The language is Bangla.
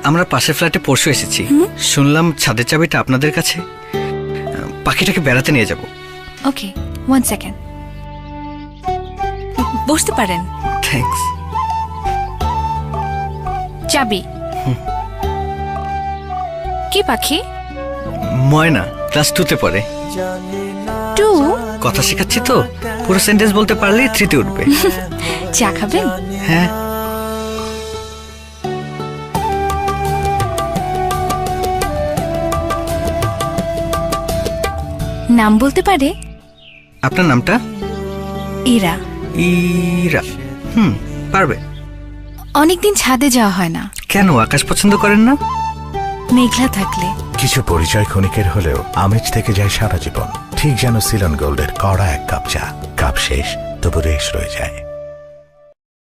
আমরা পাশের ফ্ল্যাটে পরশু এসেছি। শুনলাম ছাদের চাবিটা আপনাদের কাছে। পাখিটাকে বেড়াতে নিয়ে যাব। ওকে, 1 সেকেন্ড। বসতে পারেন। থ্যাঙ্কস। চাবি। কি পাখি? ময়না, ক্লাস 2-তে পড়ে। 2? কথা শেখাচ্ছি তো, পুরো সেন্টেন্স বলতে পারলেই 3-তে উঠবে। চা খাবেন? হ্যাঁ। নাম বলতে পারে? আপনার নামটা? ইরা। ইরা। পারবে। অনেকদিন ছাদে যাওয়া হয় না। কেন, আকাশ পছন্দ করেন না? মেঘলা থাকলে। কিছু পরিচয় ক্ষণিকের হলেও আমেজ থেকে যায় সারা জীবন, ঠিক যেন সিলন গোল্ডের কড়া এক কাপ চা। কাপ শেষ, তবু রেশ রয়ে যায়।